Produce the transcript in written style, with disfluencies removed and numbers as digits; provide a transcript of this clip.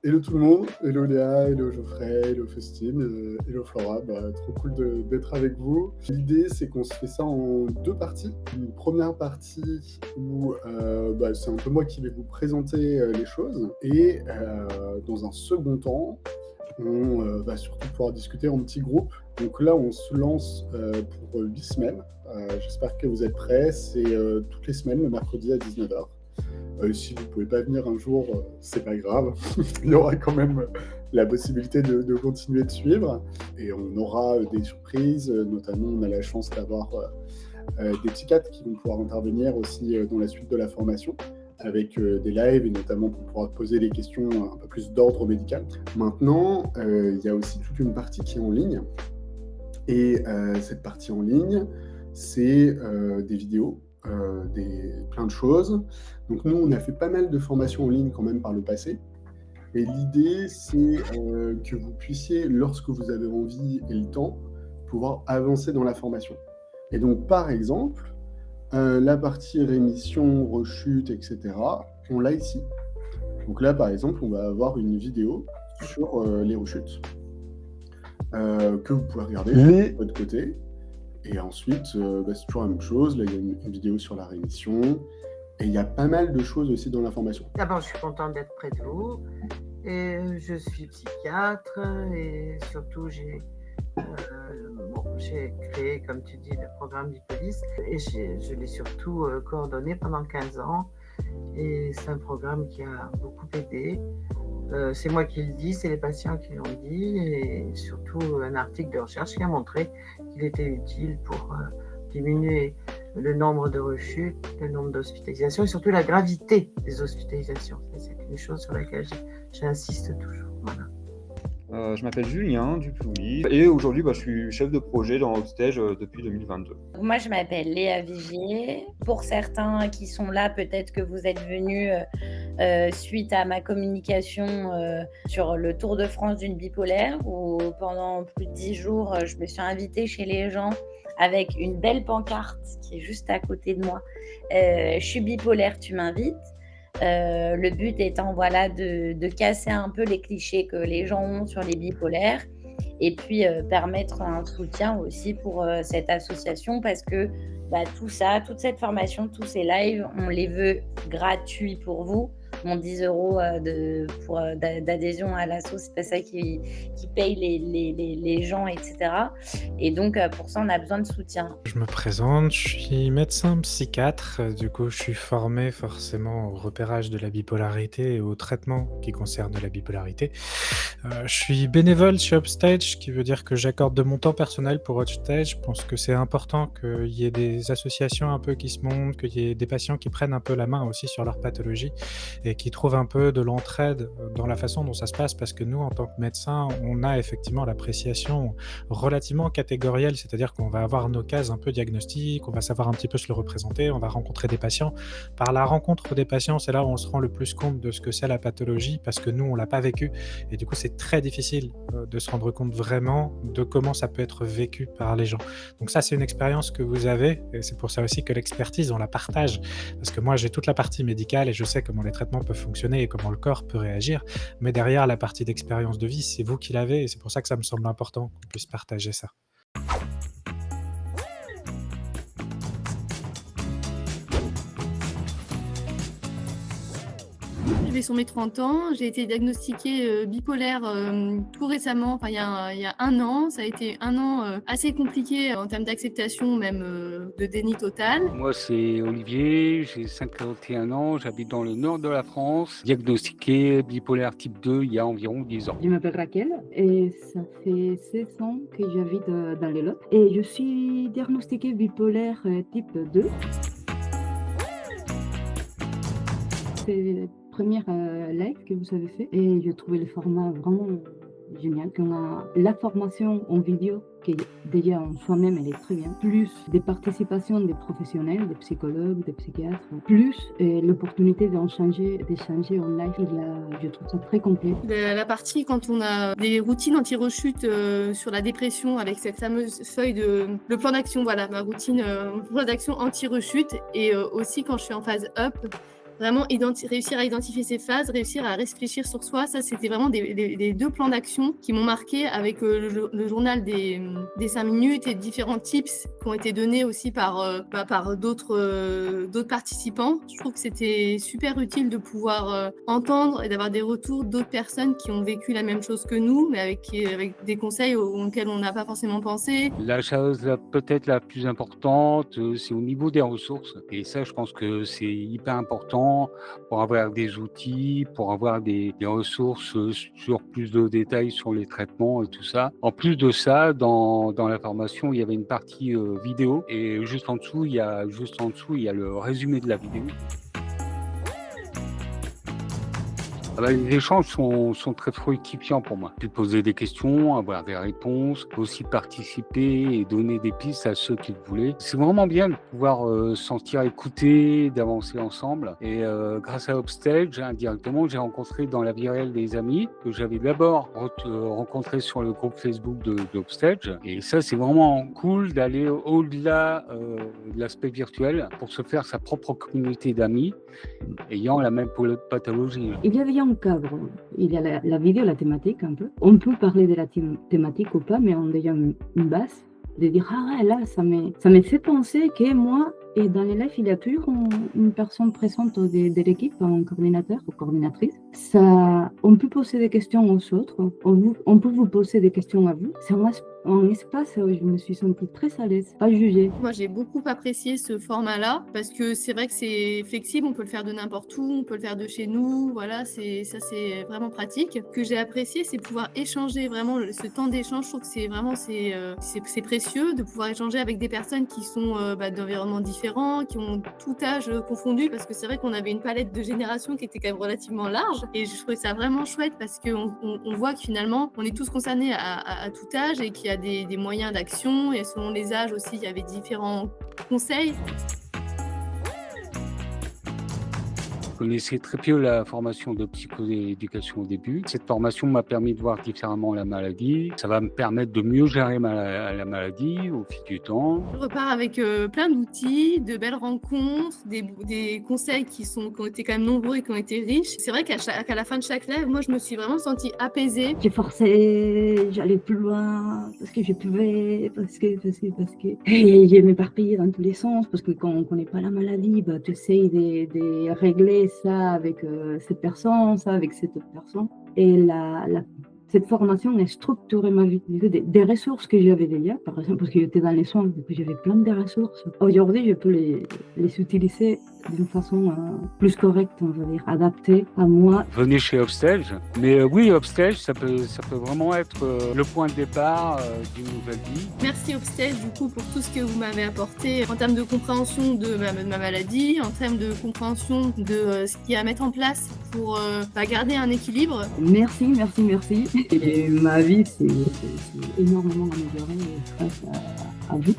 Hello tout le monde, hello Léa, hello Geoffrey, hello Faustine, hello Flora, trop cool d'être avec vous. L'idée c'est qu'on se fait ça en 2 parties. Une première partie où c'est un peu moi qui vais vous présenter les choses et dans un second temps, on va surtout pouvoir discuter en petits groupes. Donc là on se lance pour 8 semaines. J'espère que vous êtes prêts, c'est toutes les semaines le mercredi à 19h. Si vous ne pouvez pas venir un jour, c'est pas grave. Il y aura quand même la possibilité de continuer de suivre. Et on aura des surprises, notamment on a la chance d'avoir des psychiatres qui vont pouvoir intervenir aussi dans la suite de la formation, avec des lives et notamment pour pouvoir poser des questions un peu plus d'ordre médical. Maintenant, il y a aussi toute une partie qui est en ligne. Et cette partie en ligne, c'est des vidéos, plein de choses. Donc nous, on a fait pas mal de formations en ligne quand même par le passé. Et l'idée, c'est que vous puissiez, lorsque vous avez envie et le temps, pouvoir avancer dans la formation. Et donc, par exemple, la partie rémission, rechute, etc., on l'a ici. Donc là, par exemple, on va avoir une vidéo sur les rechutes que vous pouvez regarder de votre côté. Et ensuite, c'est toujours la même chose. Là, il y a une vidéo sur la rémission. Et il y a pas mal de choses aussi dans la formation. D'abord, je suis contente d'être près de vous. Et je suis psychiatre et surtout, j'ai créé, comme tu dis, le programme Bipolis. Et je l'ai surtout coordonné pendant 15 ans. Et c'est un programme qui a beaucoup aidé. C'est moi qui le dis, c'est les patients qui l'ont dit. Et surtout, un article de recherche qui a montré qu'il était utile pour diminuer le nombre de rechutes, le nombre d'hospitalisations et surtout la gravité des hospitalisations. C'est une chose sur laquelle j'insiste toujours. Voilà. Je m'appelle Julien Duplouis et aujourd'hui je suis chef de projet dans Upstage depuis 2022. Moi je m'appelle Léa Vigier. Pour certains qui sont là, peut-être que vous êtes venus suite à ma communication sur le Tour de France d'une bipolaire où pendant plus de 10 jours je me suis invitée chez les gens avec une belle pancarte qui est juste à côté de moi. Je suis bipolaire, tu m'invites. Le but étant de casser un peu les clichés que les gens ont sur les bipolaires et puis permettre un soutien aussi pour cette association parce que tout ça, toute cette formation, tous ces lives, on les veut gratuits pour vous. Mon 10 € d'adhésion à l'asso, c'est pas ça qui paye les gens, etc. Et donc, pour ça, on a besoin de soutien. Je me présente, je suis médecin psychiatre. Du coup, je suis formé forcément au repérage de la bipolarité et au traitement qui concerne la bipolarité. Je suis bénévole chez Upstage, ce qui veut dire que j'accorde de mon temps personnel pour Upstage. Je pense que c'est important qu'il y ait des associations un peu qui se montent, qu'il y ait des patients qui prennent un peu la main aussi sur leur pathologie et qui trouvent un peu de l'entraide dans la façon dont ça se passe, parce que nous, en tant que médecins, on a effectivement l'appréciation relativement catégorielle, c'est-à-dire qu'on va avoir nos cases un peu diagnostiques, on va savoir un petit peu se le représenter, on va rencontrer des patients. Par la rencontre des patients, c'est là où on se rend le plus compte de ce que c'est la pathologie, parce que nous, on l'a pas vécu, et du coup, c'est très difficile de se rendre compte vraiment de comment ça peut être vécu par les gens. Donc ça, c'est une expérience que vous avez, et c'est pour ça aussi que l'expertise, on la partage, parce que moi, j'ai toute la partie médicale, et je sais comment les traitements peuvent fonctionner et comment le corps peut réagir, mais derrière, la partie d'expérience de vie, c'est vous qui l'avez, et c'est pour ça que ça me semble important qu'on puisse partager ça. Je vais sur mes 30 ans, j'ai été diagnostiquée bipolaire tout récemment, il y a 1 an. Ça a été 1 an assez compliqué en termes d'acceptation, même de déni total. Moi, c'est Olivier, j'ai 51 ans, j'habite dans le nord de la France, diagnostiqué bipolaire type 2 il y a environ 10 ans. Je m'appelle Raquel et ça fait 16 ans que j'habite dans les Lot et je suis diagnostiquée bipolaire type 2. C'est la première live que vous avez fait et j'ai trouvé le format vraiment génial. Qu'on a la formation en vidéo qui déjà en soi-même elle est très bien, plus des participations des professionnels, des psychologues, des psychiatres, plus l'opportunité d'échanger en live. Je trouve ça très complet. La partie quand on a des routines anti-rechute sur la dépression avec cette fameuse feuille le plan d'action, voilà ma routine plan d'action anti-rechute et aussi quand je suis en phase up. vraiment réussir à identifier ses phases, réussir à réfléchir sur soi. Ça, c'était vraiment des 2 plans d'action qui m'ont marqué avec le journal des 5 minutes et différents tips qui ont été donnés aussi par d'autres participants. Je trouve que c'était super utile de pouvoir entendre et d'avoir des retours d'autres personnes qui ont vécu la même chose que nous, mais avec des conseils auxquels on n'a pas forcément pensé. La chose peut-être la plus importante, c'est au niveau des ressources. Et ça, je pense que c'est hyper important pour avoir des outils, pour avoir des ressources sur plus de détails sur les traitements et tout ça. En plus de ça, dans la formation, il y avait une partie vidéo et juste en dessous, il y a le résumé de la vidéo. Les échanges sont très fructifiants pour moi. Puis poser des questions, avoir des réponses, aussi participer et donner des pistes à ceux qui le voulaient. C'est vraiment bien de pouvoir se sentir écouté, d'avancer ensemble. Et grâce à Upstage, indirectement, j'ai rencontré dans la vie réelle des amis que j'avais d'abord rencontrés sur le groupe Facebook d'Upstage. Et ça, c'est vraiment cool d'aller au-delà de l'aspect virtuel pour se faire sa propre communauté d'amis ayant la même pathologie. Il y avait un cadre, il y a la vidéo, la thématique un peu. On peut parler de la thématique ou pas, mais on a déjà une base de dire ah ouais, là ça me fait penser que moi, et dans les lives il y a toujours une personne présente de l'équipe, un coordinateur ou coordinatrice. Ça, on peut poser des questions aux autres, on peut vous poser des questions à vous. C'est un espace où je me suis sentie très à l'aise, pas jugée. Moi, j'ai beaucoup apprécié ce format-là parce que c'est vrai que c'est flexible, on peut le faire de n'importe où, on peut le faire de chez nous, voilà, c'est vraiment pratique. Ce que j'ai apprécié, c'est pouvoir échanger vraiment, ce temps d'échange, je trouve que c'est vraiment, c'est précieux de pouvoir échanger avec des personnes qui sont d'environnements différents, qui ont tout âge confondu, parce que c'est vrai qu'on avait une palette de générations qui était quand même relativement large, et je trouvais ça vraiment chouette parce qu'on voit que finalement, on est tous concernés à tout âge et qu'il y a des moyens d'action, et selon les âges aussi, il y avait différents conseils. Je connaissais très peu la formation de psychoéducation au début. Cette formation m'a permis de voir différemment la maladie. Ça va me permettre de mieux gérer la maladie au fil du temps. Je repars avec plein d'outils, de belles rencontres, des conseils qui ont été quand même nombreux et qui ont été riches. C'est vrai qu'à la fin de chaque live, moi, je me suis vraiment sentie apaisée. J'ai forcé, j'allais plus loin parce que je pouvais, parce que. Et je m'éparpillais dans tous les sens parce que quand on ne connaît pas la maladie, tu essayes de régler ça avec cette personne, ça avec cette autre personne. Et cette formation a structuré ma vie. Des ressources que j'avais déjà, par exemple, parce que j'étais dans les soins, donc j'avais plein de ressources. Aujourd'hui, je peux les utiliser d'une façon plus correcte, on va dire, adaptée à moi. Venez chez Upstage. Mais oui, Upstage, ça peut vraiment être le point de départ d'une nouvelle vie. Merci Upstage, du coup, pour tout ce que vous m'avez apporté en termes de compréhension de ma maladie, en termes de compréhension de ce qu'il y a à mettre en place pour garder un équilibre. Merci. Et ma vie s'est énormément améliorée grâce à vous.